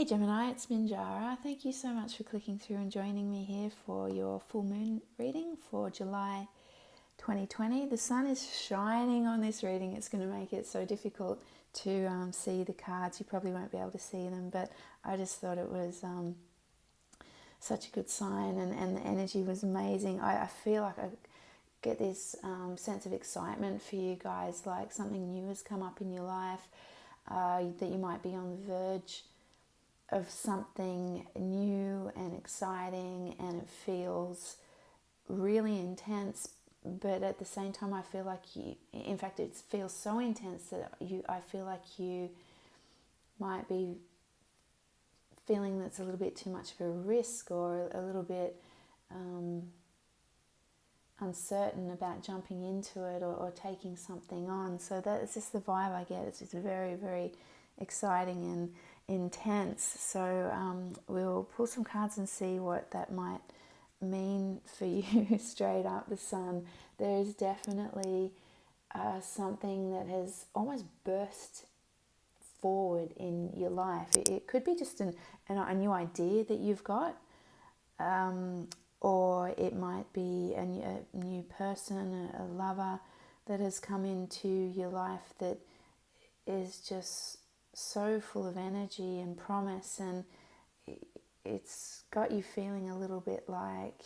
Hey Gemini, it's Minjara. Thank you so much for clicking through and joining me here for your full moon reading for July 2020. The sun is shining on this reading. It's going to make it so difficult to see the cards. You probably won't be able to see them, but I just thought it was such a good sign, and the energy was amazing. I feel like I get this sense of excitement for you guys, like something new has come up in your life, that you might be on the verge of something new and exciting, and it feels really intense, but at the same time I feel like in fact it feels so intense that I feel like you might be feeling that's a little bit too much of a risk, or a little bit uncertain about jumping into it, or taking something on. So that's just the vibe I get. It's just very, very exciting and intense. So we'll pull some cards and see what that might mean for you. Straight up, the sun. There is definitely something that has almost burst forward in your life. It could be just a new idea that you've got, or it might be a new person, a lover that has come into your life that is just so full of energy and promise, and it's got you feeling a little bit like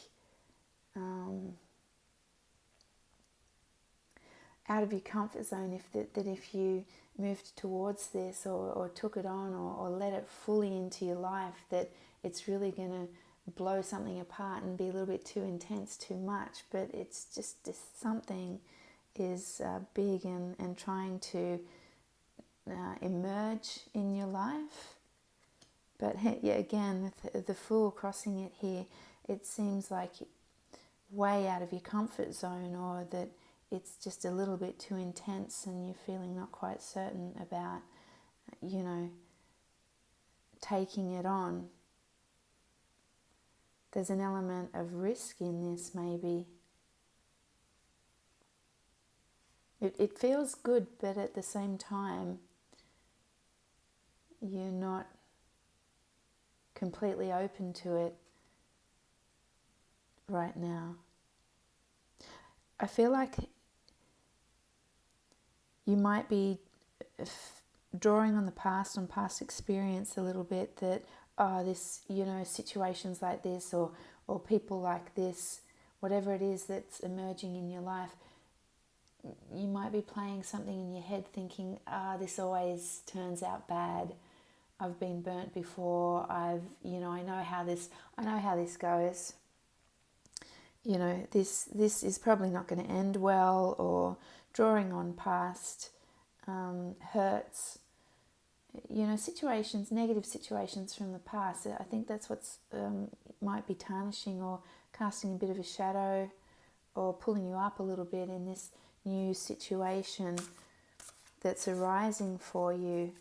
out of your comfort zone, if you moved towards this, or took it on, or let it fully into your life, that it's really going to blow something apart and be a little bit too intense, too much. But it's just something is big and trying to emerge in your life. But yeah, again, with the Fool crossing it here, it seems like way out of your comfort zone, or that it's just a little bit too intense and you're feeling not quite certain about, taking it on. There's an element of risk in this, maybe. It feels good, but at the same time, you're not completely open to it right now. I feel like you might be drawing on the past, on past experience a little bit, that this, situations like this, or people like this, whatever it is that's emerging in your life, you might be playing something in your head thinking, this always turns out bad. I've been burnt before. I know how this goes. This is probably not going to end well, or drawing on past hurts, situations, negative situations from the past. I think that's what's might be tarnishing or casting a bit of a shadow, or pulling you up a little bit in this new situation that's arising for you.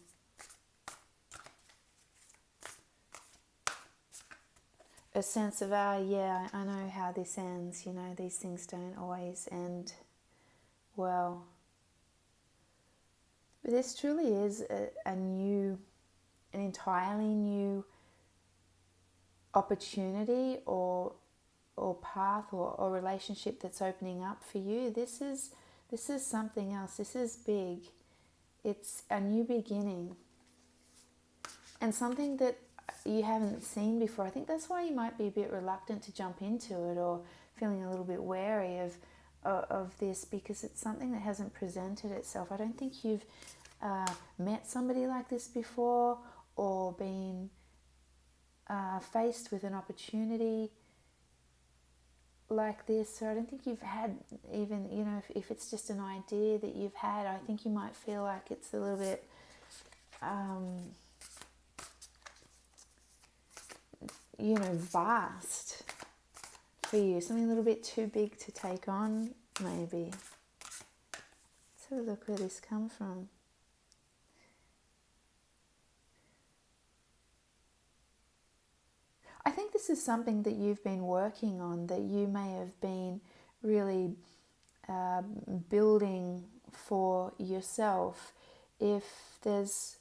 A sense of, I know how this ends. These things don't always end well. But this truly is an entirely new opportunity, or path, or relationship that's opening up for you. This is something else. This is big. It's a new beginning, and something that you haven't seen before. I think that's why you might be a bit reluctant to jump into it, or feeling a little bit wary of this, because it's something that hasn't presented itself. I don't think you've met somebody like this before, or been faced with an opportunity like this. So I don't think you've had, even, if it's just an idea that you've had, I think you might feel like it's a little bit vast for you, something a little bit too big to take on, maybe. Let's have a look where this comes from. I think this is something that you've been working on, that you may have been really building for yourself. If there's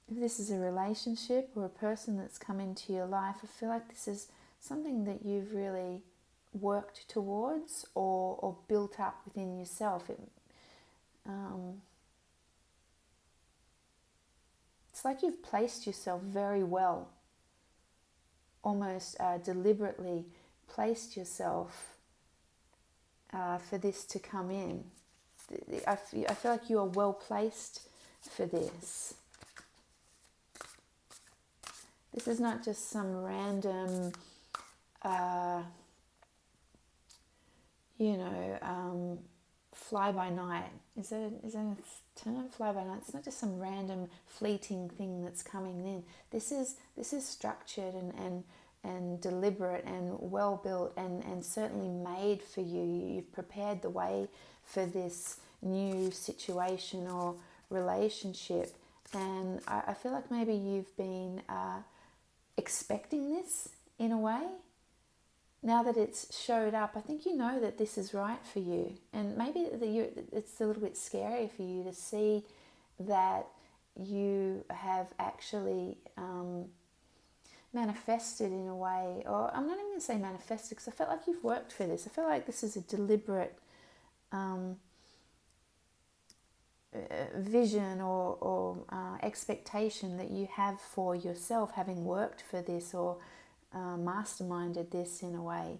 if this is a relationship or a person that's come into your life, I feel like this is something that you've really worked towards or built up within yourself. It's like you've placed yourself very well, almost deliberately placed yourself for this to come in. I feel like you are well placed for this. This is not just some random, fly by night. Is that a term? Fly by night. It's not just some random fleeting thing that's coming in. This is structured and deliberate and well built and certainly made for you. You've prepared the way for this new situation or relationship, and I feel like maybe you've been expecting this in a way. Now that it's showed up, I think you know that this is right for you, and maybe it's a little bit scary for you to see that you have actually manifested in a way, or I'm not even going to say manifested because I felt like you've worked for this. I feel like this is a deliberate vision or expectation that you have for yourself, having worked for this or masterminded this in a way,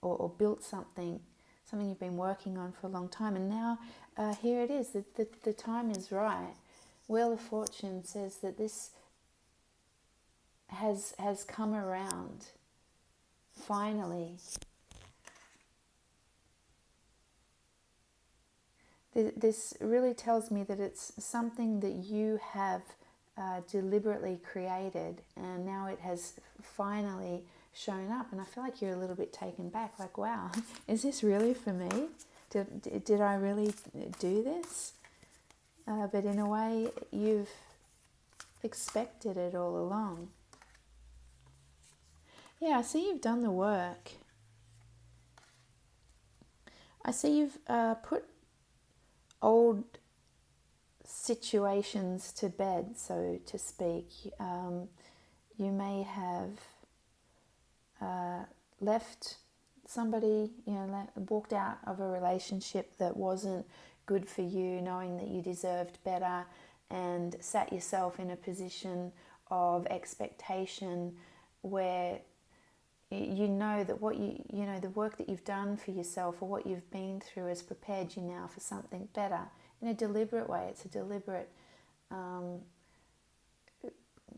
or built something you've been working on for a long time, and now here it is. The time is right. Wheel of Fortune says that this has come around finally. This really tells me that it's something that you have deliberately created, and now it has finally shown up, and I feel like you're a little bit taken back, like, wow, is this really for me? Did I really do this? But in a way, you've expected it all along. Yeah, I see you've done the work. I see you've put old situations to bed, so to speak. You may have left somebody, walked out of a relationship that wasn't good for you, knowing that you deserved better, and sat yourself in a position of expectation where you know that the work that you've done for yourself or what you've been through has prepared you now for something better in a deliberate way. It's a deliberate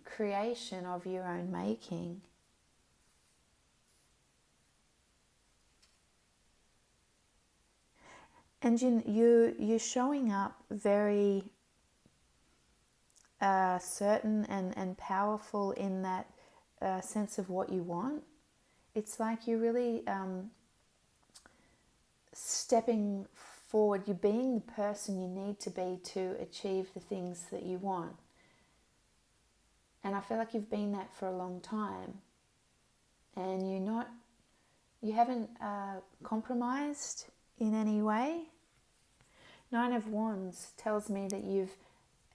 creation of your own making. And you're showing up very certain and powerful in that sense of what you want. It's like you're really stepping forward. You're being the person you need to be to achieve the things that you want. And I feel like you've been that for a long time. And you haven't compromised in any way. 9 of Wands tells me that you've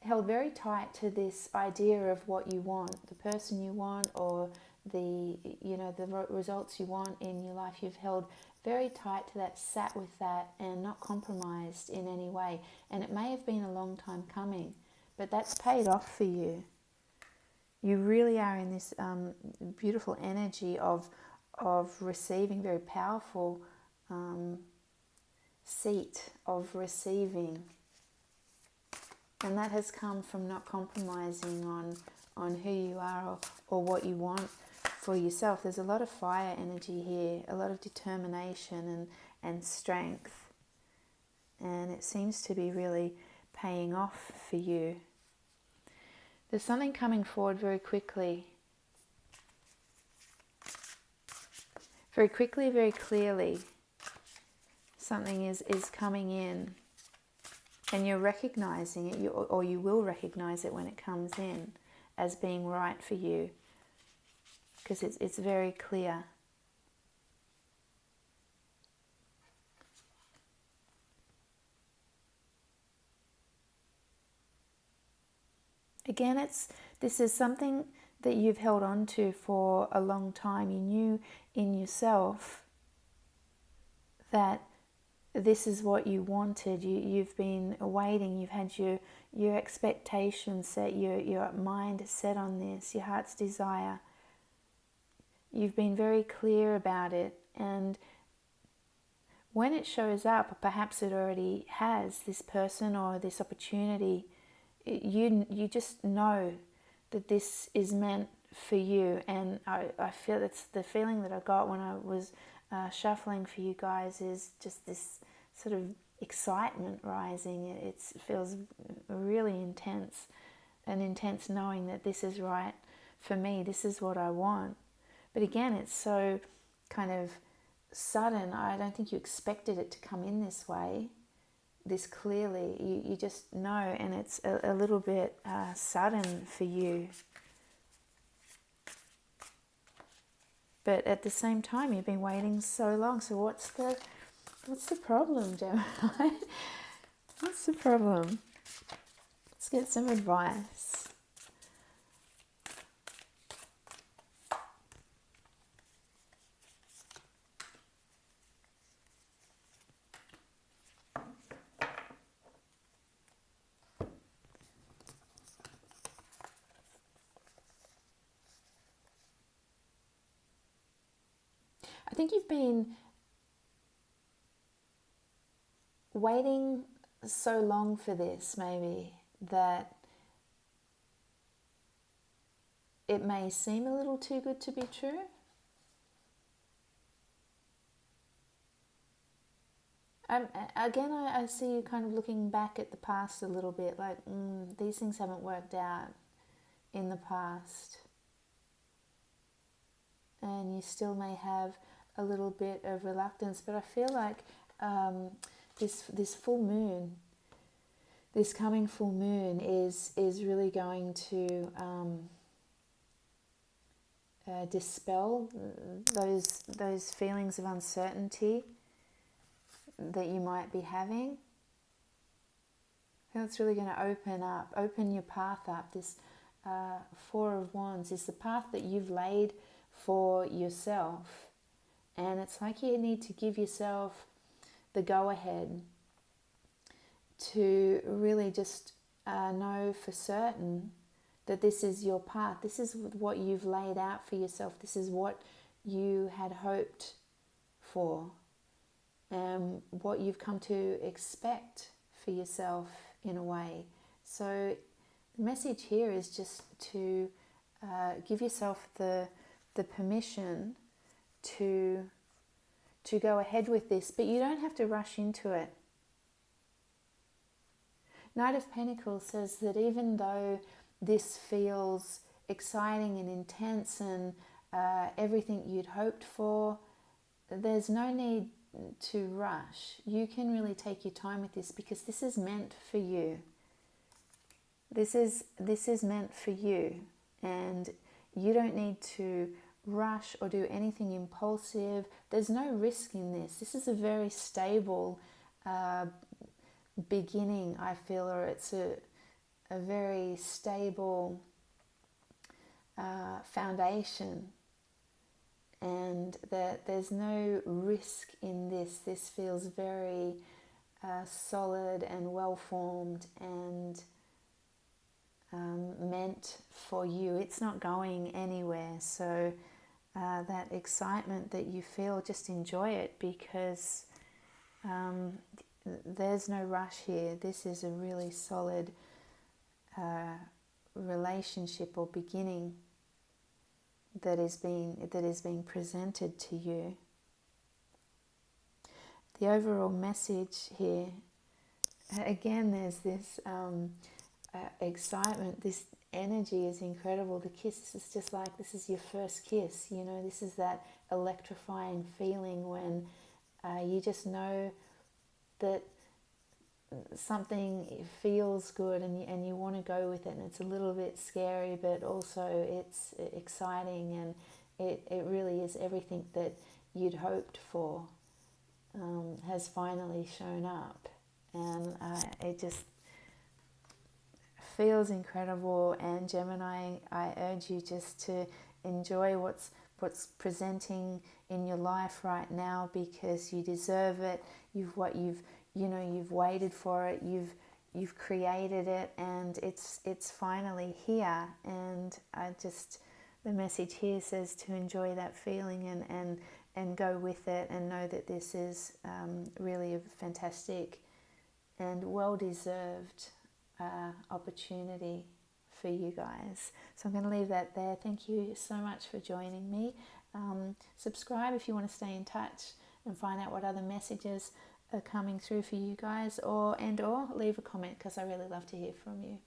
held very tight to this idea of what you want, the person you want, or the results you want in your life. You've held very tight to that, sat with that, and not compromised in any way. And it may have been a long time coming, but that's paid off for you. You really are in this beautiful energy of receiving, very powerful seat of receiving. And that has come from not compromising on who you are or what you want for yourself. There's a lot of fire energy here, a lot of determination and strength. And it seems to be really paying off for you. There's something coming forward very quickly. Very quickly, very clearly. Something is coming in. And you're recognizing it, or you will recognize it when it comes in as being right for you. Because it's very clear. Again, it's This is something that you've held on to for a long time. You knew in yourself that this is what you wanted. You've been waiting. You've had your expectations set, your mind set on this, your heart's desire. You've been very clear about it, and when it shows up, perhaps it already has, this person or this opportunity, you just know that this is meant for you. And I feel it's the feeling that I got when I was shuffling for you guys, is just this sort of excitement rising. It feels really intense, an intense knowing that this is right for me, this is what I want. But again, it's so kind of sudden. I don't think you expected it to come in this way, this clearly. You just know, and it's a little bit sudden for you. But at the same time, you've been waiting so long. So what's the problem, Gemini? What's the problem? Let's get some advice. I think you've been waiting so long for this, maybe, that it may seem a little too good to be true. Again, I see you kind of looking back at the past a little bit, like, these things haven't worked out in the past. And you still may have a little bit of reluctance, but I feel like this full moon, this coming full moon is really going to dispel those feelings of uncertainty that you might be having. I think it's really going to open your path up. This Four of Wands is the path that you've laid for yourself, and it's like you need to give yourself the go-ahead to really just know for certain that this is your path. This is what you've laid out for yourself. This is what you had hoped for, and what you've come to expect for yourself in a way. So the message here is just to give yourself the permission to go ahead with this, but you don't have to rush into it. Knight of Pentacles says that even though this feels exciting and intense and everything you'd hoped for, there's no need to rush. You can really take your time with this, because this is meant for you. This is meant for you, and you don't need to rush or do anything impulsive. There's no risk in this. This is a very stable beginning, I feel, or it's a very stable foundation, and that there's no risk in this. This feels very solid and well-formed and meant for you. It's not going anywhere. So that excitement that you feel, just enjoy it, because there's no rush here. This is a really solid relationship or beginning that is being presented to you. The overall message here, again, there's this excitement. This energy is incredible. The kiss is just like, this is your first kiss. You know, this is that electrifying feeling when you just know that something feels good and you want to go with it, and it's a little bit scary, but also it's exciting, and it really is everything that you'd hoped for has finally shown up. And it just feels incredible, and Gemini, I urge you just to enjoy what's presenting in your life right now, because you deserve it. You've waited for it, you've created it, and it's finally here. And the message here says to enjoy that feeling and go with it, and know that this is really a fantastic and well-deserved opportunity for you guys. So I'm going to leave that there. Thank you so much for joining me. Subscribe if you want to stay in touch and find out what other messages are coming through for you guys, or leave a comment, because I really love to hear from you.